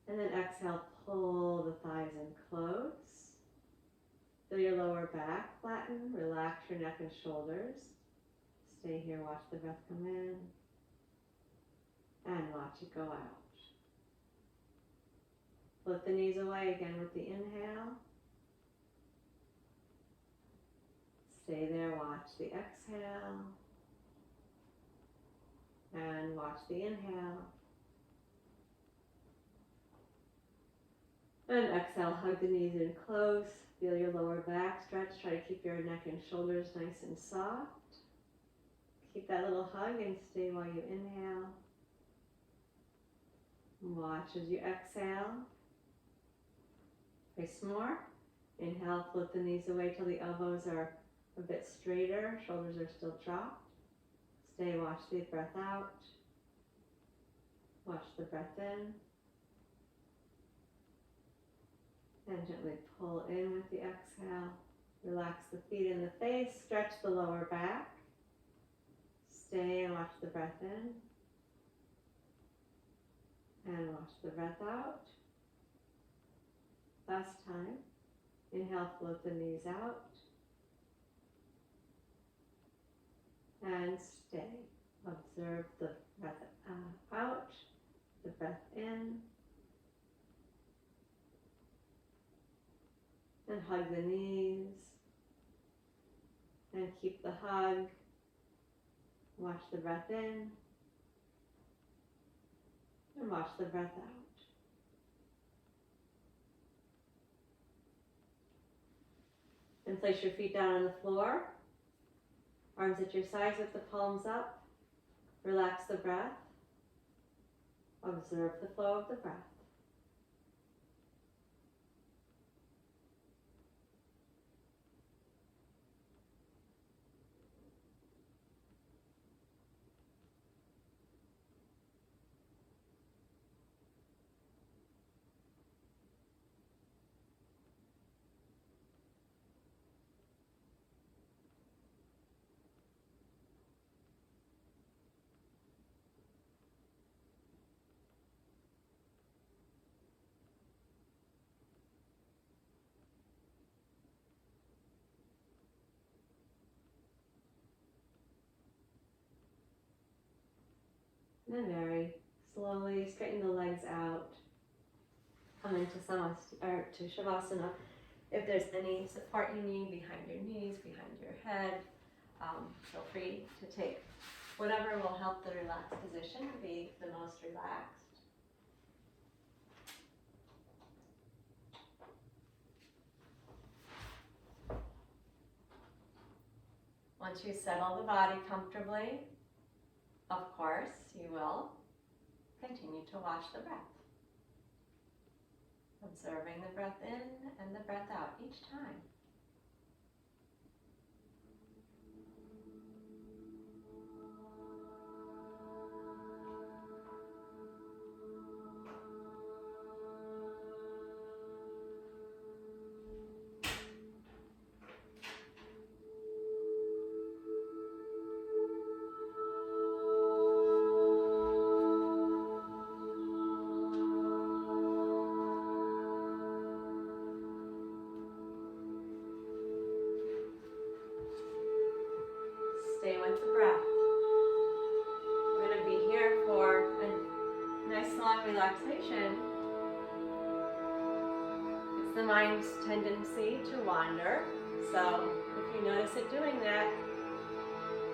S1: And then exhale, pull the thighs in close. Feel your lower back flatten. Relax your neck and shoulders. Stay here. Watch the breath come in. And watch it go out. Flip the knees away again with the inhale. Stay there, watch the exhale. And watch the inhale. And exhale, hug the knees in close. Feel your lower back stretch. Try to keep your neck and shoulders nice and soft. Keep that little hug and stay while you inhale. Watch as you exhale. Twice more. Inhale, flip the knees away till the elbows are a bit straighter, shoulders are still dropped. Stay, watch the breath out. Watch the breath in. And gently pull in with the exhale. Relax the feet and the face, stretch the lower back. Stay and watch the breath in. And watch the breath out. Last time. Inhale, float the knees out. And stay. Observe the breath out, the breath in. And hug the knees. And keep the hug. Watch the breath in. And watch the breath out. And place your feet down on the floor.
S2: Arms at your sides with the palms up. Relax the breath. Observe the flow of the breath. And then very slowly straighten the legs out. Come into to Shavasana. If there's any support you need behind your knees, behind your head, feel free to take whatever will help the relaxed position be the most relaxed. Once you settle the body comfortably, of course, you will continue to watch the breath. Observing the breath in and the breath out each time. Stay with the breath. We're going to be here for a nice long relaxation. It's the mind's tendency to wander, so if you notice it doing that,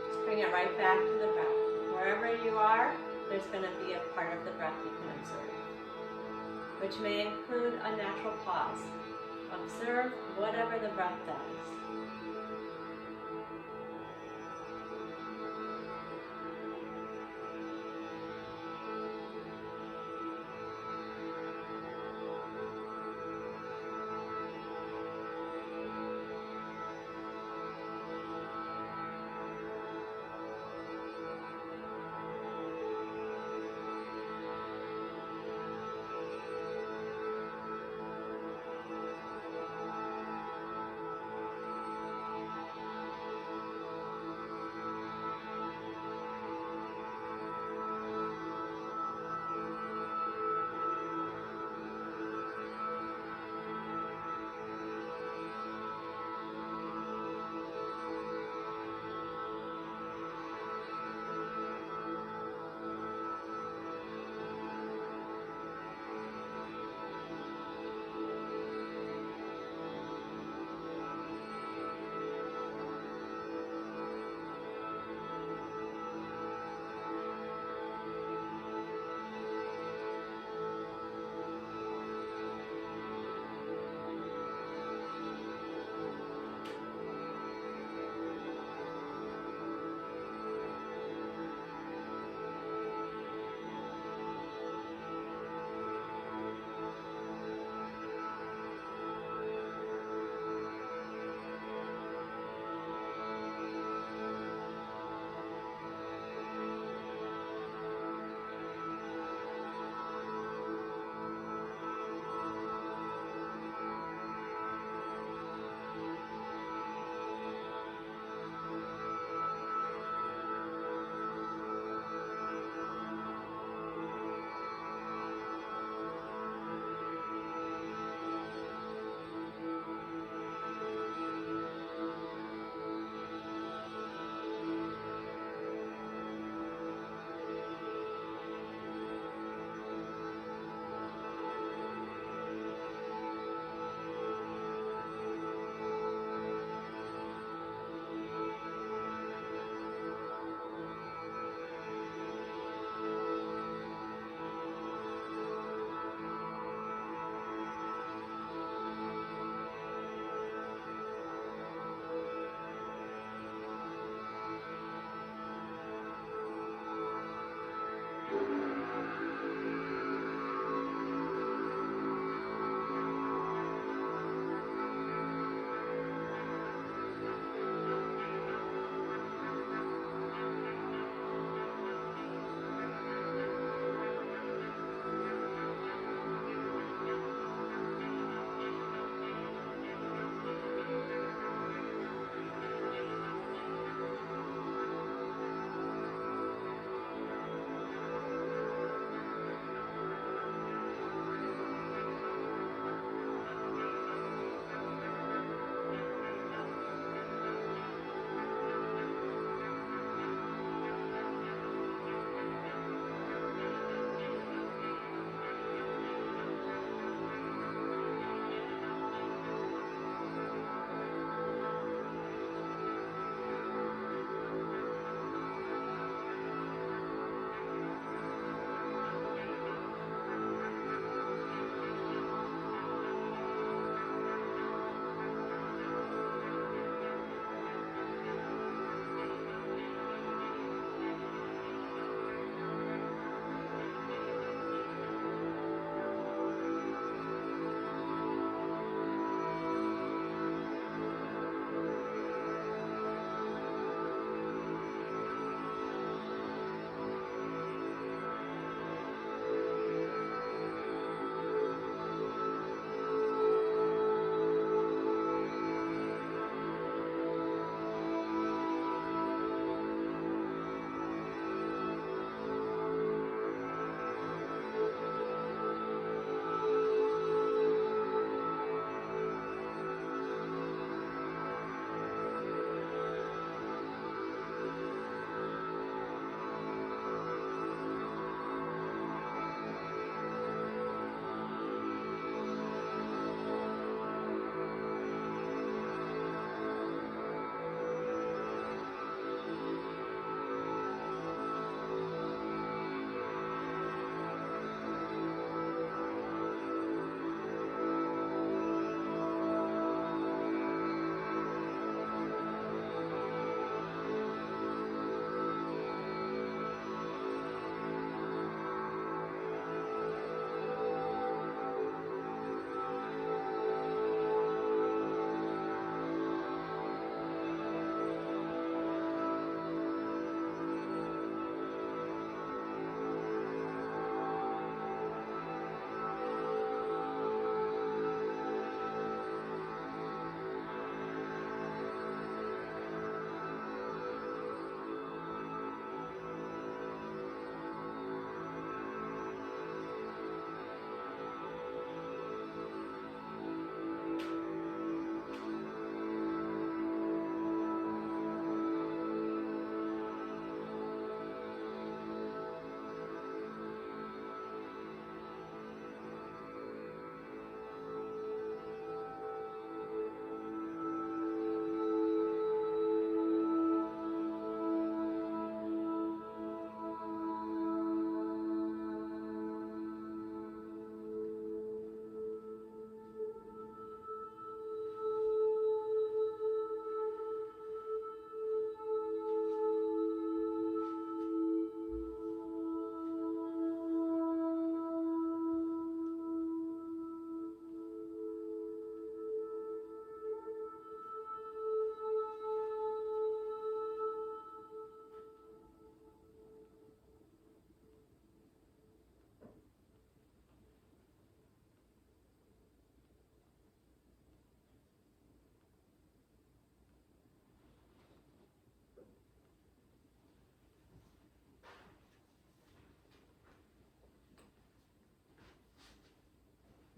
S2: just bring it right back to the breath. Wherever you are, there's going to be a part of the breath you can observe, which may include a natural pause. Observe whatever the breath does.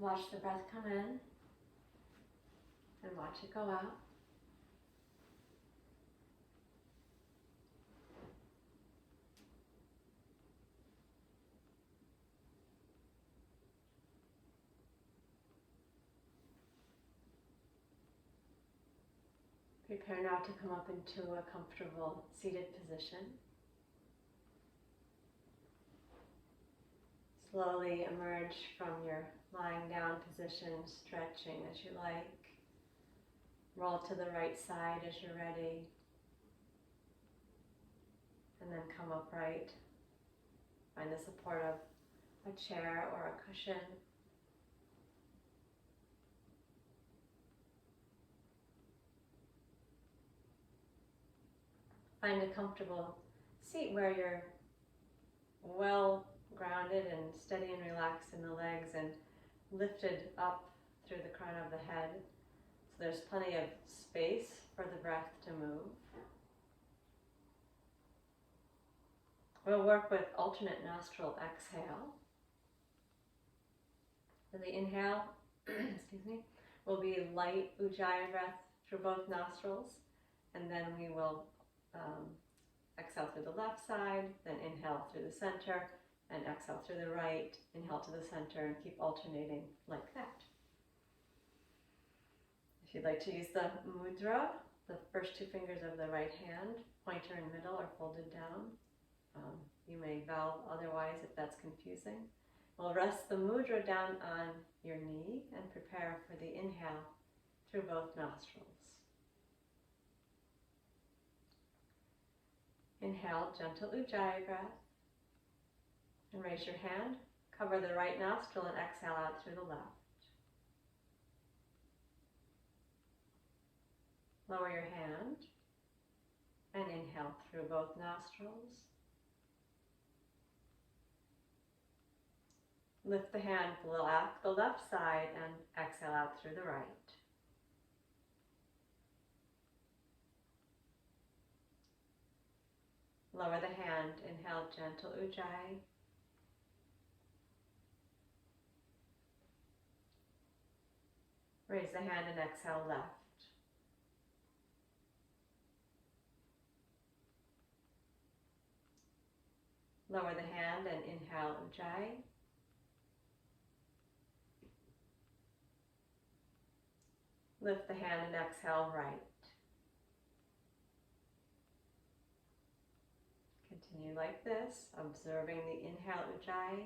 S2: Watch the breath come in and watch it go out. Prepare now to come up into a comfortable seated position. Slowly emerge from your lying down position, stretching as you like. Roll to the right side as you're ready. And then come upright. Find the support of a chair or a cushion. Find a comfortable seat where you're well grounded and steady and relaxed in the legs and lifted up through the crown of the head. So there's plenty of space for the breath to move. We'll work with alternate nostril exhale. For the inhale, excuse me, will be light Ujjayi breath through both nostrils, and then we will exhale through the left side, then inhale through the center, and exhale through the right, inhale to the center, and keep alternating like that. If you'd like to use the mudra, the first two fingers of the right hand, pointer and middle, are folded down. You may valve otherwise if that's confusing. We'll rest the mudra down on your knee and prepare for the inhale through both nostrils. Inhale, gentle Ujjayi breath. And raise your hand, cover the right nostril, and exhale out through the left. Lower your hand and inhale through both nostrils. Lift the hand, block the left side, and exhale out through the right. Lower the hand, inhale, gentle Ujjayi. Raise the hand and exhale left. Lower the hand and inhale Ujjayi. Lift the hand and exhale right. Continue like this, observing the inhale Ujjayi.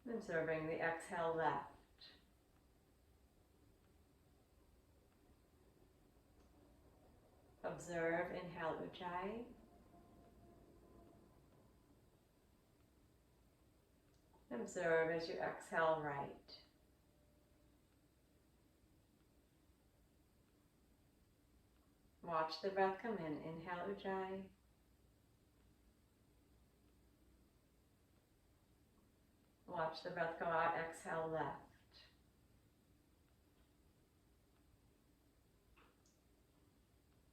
S2: Observing the exhale left. Observe, inhale Ujjayi. Observe as you exhale right. Watch the breath come in. Inhale Ujjayi. Watch the breath go out. Exhale left.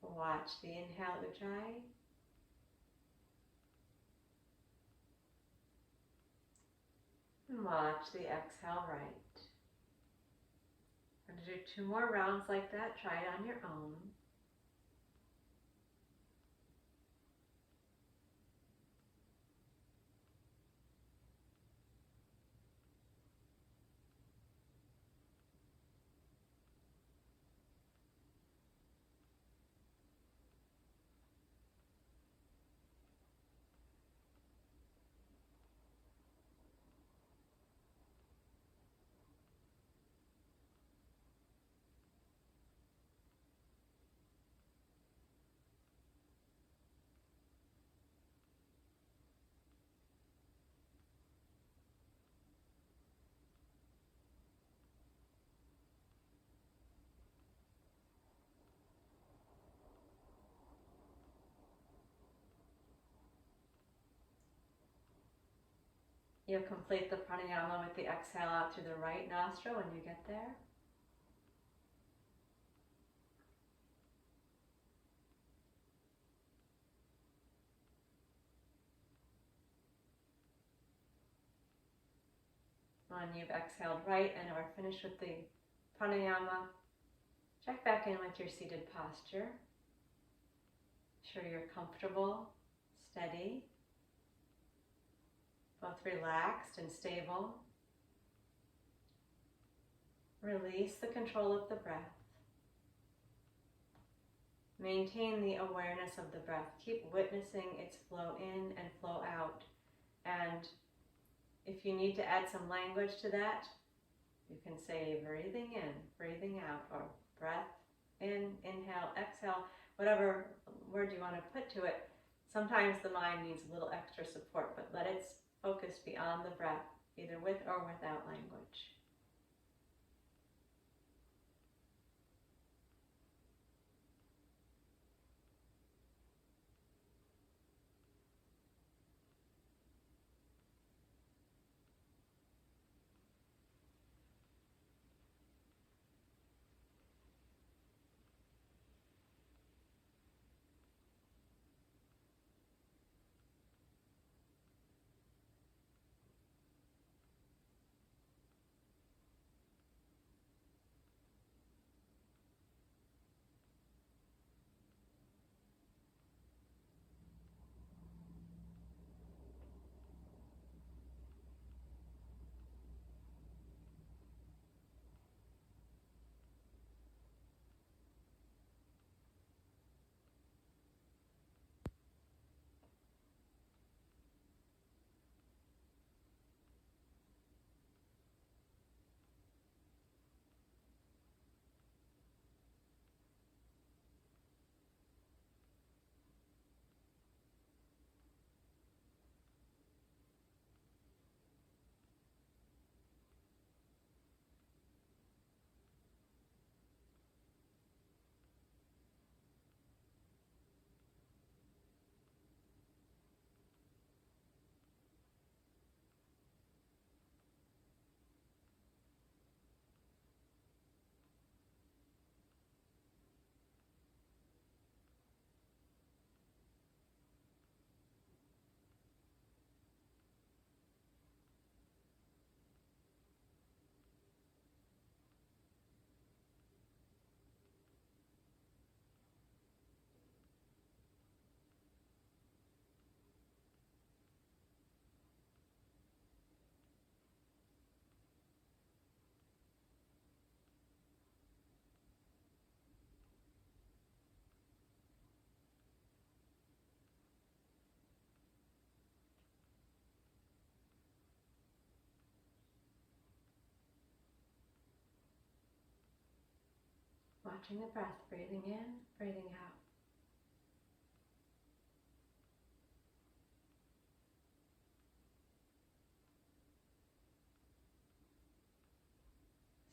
S2: Watch the inhale Ujjayi. And watch the exhale right. I'm going to do 2 more rounds like that. Try it on your own. You'll complete the pranayama with the exhale out through the right nostril when you get there. When you've exhaled right and are finished with the pranayama, check back in with your seated posture. Sure you're comfortable, steady, both relaxed and stable. Release the control of the breath. Maintain the awareness of the breath. Keep witnessing its flow in and flow out. And if you need to add some language to that, you can say breathing in, breathing out, or breath in, inhale, exhale, whatever word you want to put to it. Sometimes the mind needs a little extra support, but let its focus be on the breath, either with or without language. Watching the breath, breathing in, breathing out.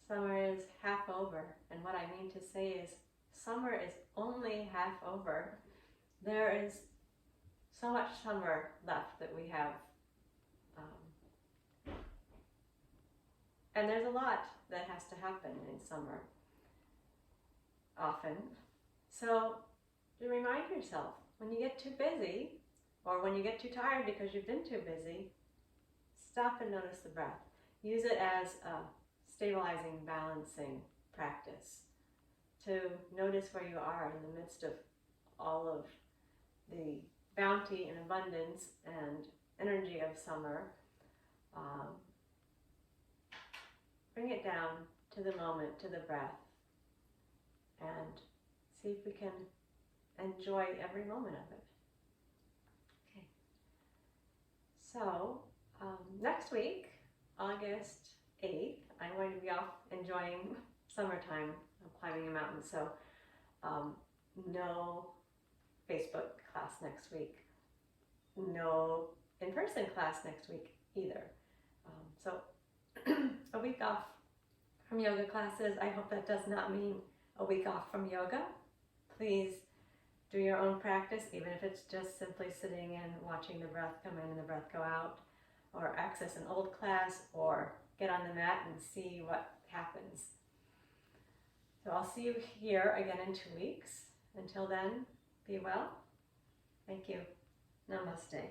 S2: Summer is half over, and what I mean to say is summer is only half over. There is so much summer left that we have, and there's a lot that has to happen in summer, often. So to remind yourself, when you get too busy, or when you get too tired because you've been too busy, stop and notice the breath. Use it as a stabilizing, balancing practice to notice where you are in the midst of all of the bounty and abundance and energy of summer. Bring it down to the moment, to the breath, and see if we can enjoy every moment of it. Okay. So next week, August 8th, I'm going to be off enjoying summertime. I'm climbing a mountain, so no Facebook class next week, no in-person class next week either. So a week off from yoga classes. I hope that does not mean a week off from yoga. Please do your own practice, even if it's just simply sitting and watching the breath come in and the breath go out, or access an old class, or get on the mat and see what happens. So I'll see you here again in 2 weeks. Until then, be well. Thank you. Namaste.